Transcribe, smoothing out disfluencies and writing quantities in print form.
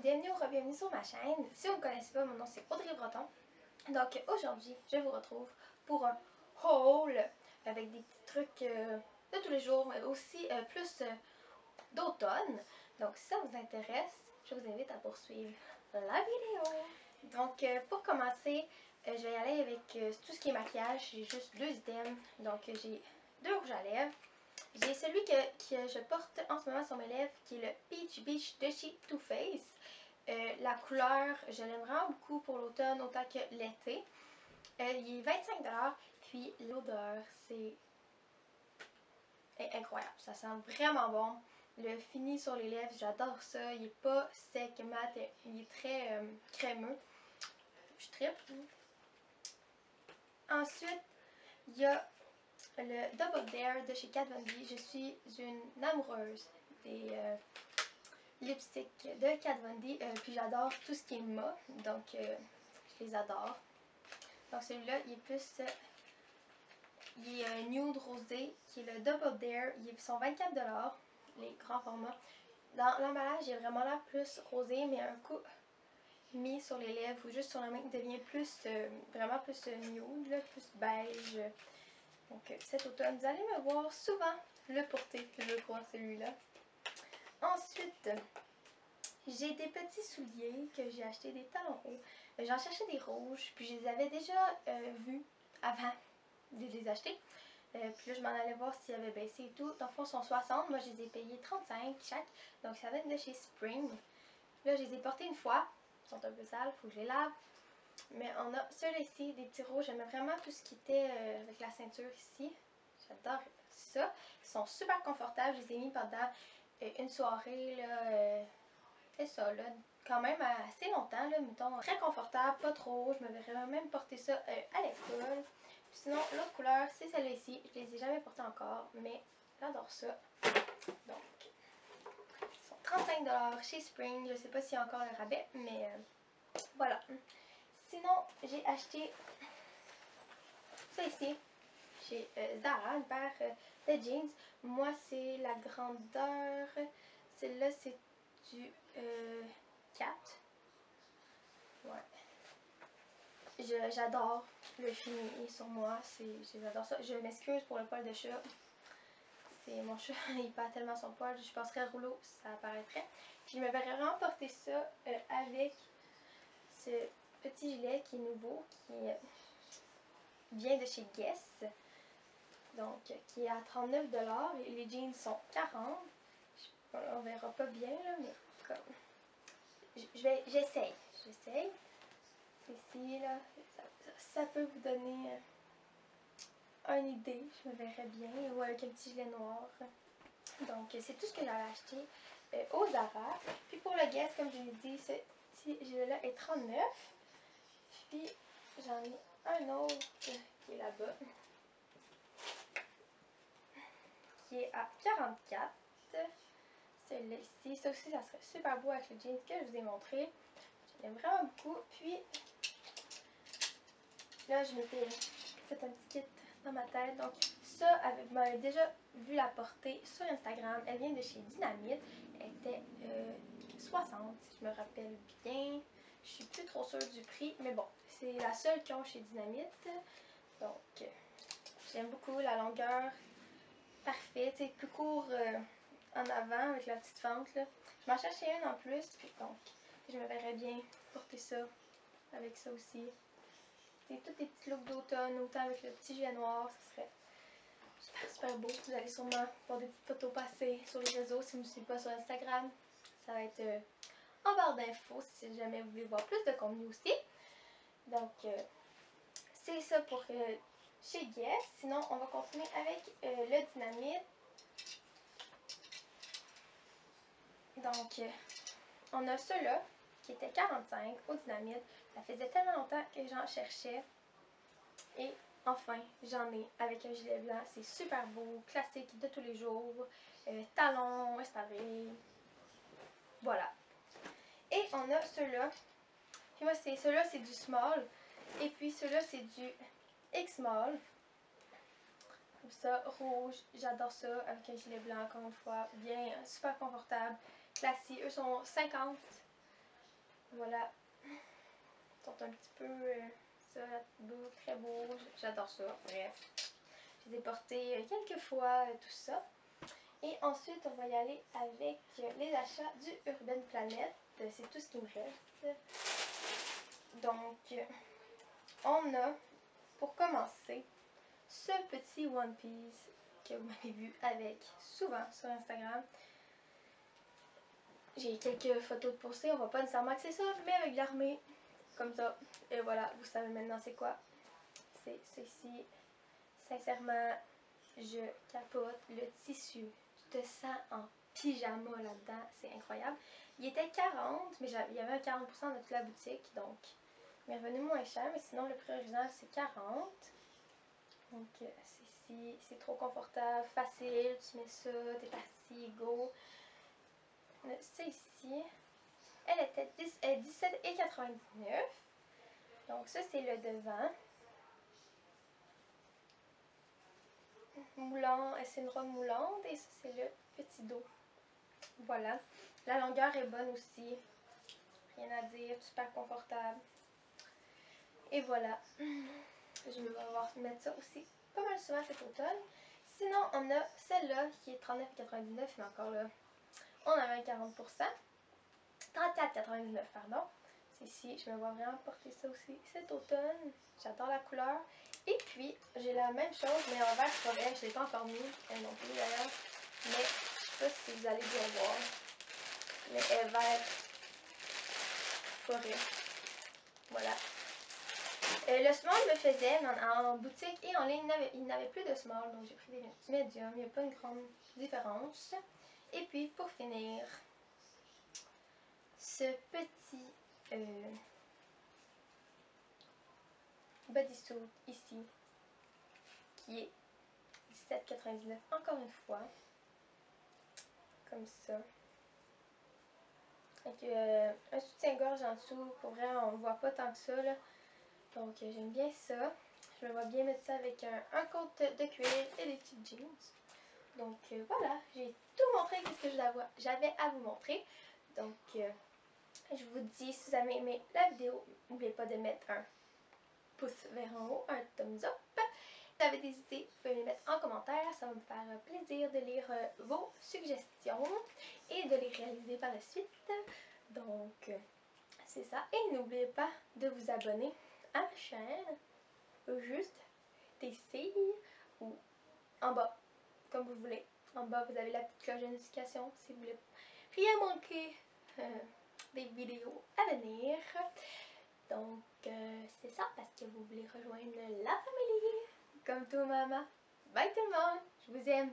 bienvenue ou re-bienvenue sur ma chaîne. Si vous ne me connaissez pas, mon nom c'est Audrey Breton. Donc aujourd'hui, je vous retrouve pour un haul avec des petits trucs de tous les jours, mais aussi plus d'automne. Donc si ça vous intéresse, je vous invite à poursuivre la vidéo. Donc pour commencer, je vais y aller avec tout ce qui est maquillage. J'ai juste deux items. Donc j'ai deux rouges à lèvres. J'ai celui que je porte en ce moment sur mes lèvres, qui est le Peach Beach de chez Too Faced. La couleur, je l'aime vraiment beaucoup pour l'automne autant que l'été. Il est 25$, puis l'odeur, c'est incroyable. Ça sent vraiment bon. Le fini sur les lèvres, j'adore ça. Il n'est pas sec, mat, il est très crémeux. Je trippe. Ensuite, il y a le Double Dare de chez Kat Von D. Je suis une amoureuse des lipsticks de Kat Von D. Puis j'adore tout ce qui est mat, donc je les adore. Donc celui-là, il est plus... il est nude rosé, qui est le Double Dare. Ils sont 24$, les grands formats. Dans l'emballage, il est vraiment là plus rosé, mais un coup mis sur les lèvres ou juste sur la main, il devient plus, vraiment plus nude, là, plus beige. Donc cet automne, vous allez me voir souvent le porter, je crois, celui-là. Ensuite, j'ai des petits souliers que j'ai achetés, des talons hauts. J'en cherchais des rouges, puis je les avais déjà vus avant de les acheter. Puis là, je m'en allais voir s'ils avaient baissé et tout. Dans le fond, ils sont 60. Moi, je les ai payés 35 chaque. Donc, ça va être de chez Spring. Là, je les ai portés une fois. Ils sont un peu sales, il faut que je les lave. Mais on a ceux-là-ci, des petits rouges. J'aimais vraiment tout ce qui était avec la ceinture ici. J'adore ça. Ils sont super confortables. Je les ai mis pendant une soirée, là. C'est ça, là. Quand même assez longtemps, là. Mettons, très confortable, pas trop. Je me verrais même porter ça à l'école. Sinon, l'autre couleur, c'est celle-ci. Je les ai jamais portées encore, mais j'adore ça. Donc, ils sont 35$ chez Spring. Je sais pas s'il y a encore le rabais, mais voilà. Sinon, j'ai acheté ça ici, chez Zara, une paire de jeans. Moi, c'est la grandeur. Celle-là, c'est du 4. Ouais. J'adore le fini sur moi. J'adore ça. Je m'excuse pour le poil de chat. C'est mon chat, il perd tellement son poil. Je passerais à rouleau, ça apparaîtrait. Puis je me verrais vraiment porter ça avec ce petit gilet qui est nouveau, qui vient de chez Guess. Donc, qui est à 39$. Et les jeans sont 40$. On verra pas bien, là, mais comme... J'essaye. Ici, là, ça peut vous donner une idée. Je me verrais bien. Ou avec un petit gilet noir. Donc, c'est tout ce que j'avais acheté au Zara. Puis pour le Guess, comme je l'ai dit, ce petit gilet-là est 39$. Puis, j'en ai un autre qui est là-bas. Qui est à 44$. Celui-là ici. Ça aussi, ça serait super beau avec le jeans que je vous ai montré. J'aime vraiment beaucoup. Puis, là, je m'étais fait un petit kit dans ma tête. Donc, ça, vous m'avez déjà vu la porter sur Instagram. Elle vient de chez Dynamite. Elle était 60, si je me rappelle bien. Je suis plus trop sûre du prix, mais bon, c'est la seule qu'ils ont chez Dynamite. Donc, j'aime beaucoup la longueur. Parfait, tu sais, plus court en avant avec la petite fente, là. Je m'en cherchais une en plus, puis donc, je me verrais bien porter ça avec ça aussi. C'est tous des petits looks d'automne, autant avec le petit gilet noir, ça serait super beau. Vous allez sûrement voir des petites photos passer sur les réseaux si vous ne me suivez pas sur Instagram. Ça va être en barre d'infos si jamais vous voulez voir plus de contenu aussi. Donc, c'est ça pour chez Guess. Sinon, on va continuer avec le Dynamite. Donc, on a ceux-là qui était 45 au Dynamite. Ça faisait tellement longtemps que j'en cherchais. Et enfin, j'en ai avec un gilet blanc. C'est super beau, classique de tous les jours. Talons, espadrilles. Voilà. Et on a ceux-là. Puis moi, ceux-là, c'est du small. Et puis ceux-là, c'est du X-small. Comme ça, rouge. J'adore ça avec un gilet blanc, encore une fois. Bien, super confortable. Classique. Eux sont 50. Voilà. Ils sont un petit peu, ça, beau, très beau. J'adore ça. Bref. Je les ai portés quelques fois, tout ça. Et ensuite, on va y aller avec les achats du Urban Planet. C'est tout ce qui me reste. Donc, on a, pour commencer, ce petit One Piece que vous m'avez vu avec souvent sur Instagram. J'ai quelques photos de postées, on va pas nécessairement axer ça, mais avec l'armée, comme ça. Et voilà, vous savez maintenant c'est quoi. C'est ceci. Sincèrement, je capote le tissu. Je te sens en pyjama là-dedans, c'est incroyable. Il était 40, mais il y avait un 40% de toute la boutique, donc il est revenu moins cher, mais sinon le prix original c'est 40. Donc c'est trop confortable, facile, tu mets ça, t'es parti, go. Ça ici, elle était 17,99. Donc ça c'est le devant. Moulant, c'est une robe moulante et ça c'est le petit dos. Voilà. La longueur est bonne aussi. Rien à dire, super confortable. Et voilà. Je vais devoir mettre ça aussi pas mal souvent cet automne. Sinon, on a celle-là qui est 39,99, mais encore là, on avait un 40%. 34,99, pardon. C'est ici, je me vois vraiment porter ça aussi cet automne. J'adore la couleur. Et puis, j'ai la même chose, mais en vert forêt. Je ne l'ai pas encore mis, non plus d'ailleurs. Mais je ne sais pas si vous allez bien voir. Mais elle est vert forêt. Voilà. Le small me faisait, en boutique et en ligne, il n'avait plus de small, donc j'ai pris des petits médiums, il n'y a pas une grande différence. Et puis pour finir, ce petit bodysuit ici, qui est 17,99 encore une fois, comme ça. Avec un soutien-gorge en dessous, pour vrai on ne voit pas tant que ça là. Donc j'aime bien ça. Je me vois bien mettre ça avec un coat de cuir et des petites jeans. Donc voilà, j'ai tout montré ce que j'avais à vous montrer. Donc je vous dis, si vous avez aimé la vidéo, n'oubliez pas de mettre un pouce vers en haut, un thumbs up. Si vous avez des idées, vous pouvez les mettre en commentaire. Ça va me faire plaisir de lire vos suggestions et de les réaliser par la suite. Donc c'est ça. Et n'oubliez pas de vous abonner à ma chaîne, juste TC ou en bas, comme vous voulez. En bas, vous avez la petite cloche de notification si vous voulez rien manquer des vidéos à venir. Donc, c'est ça, parce que vous voulez rejoindre la famille, comme tout maman. Bye tout le monde, je vous aime.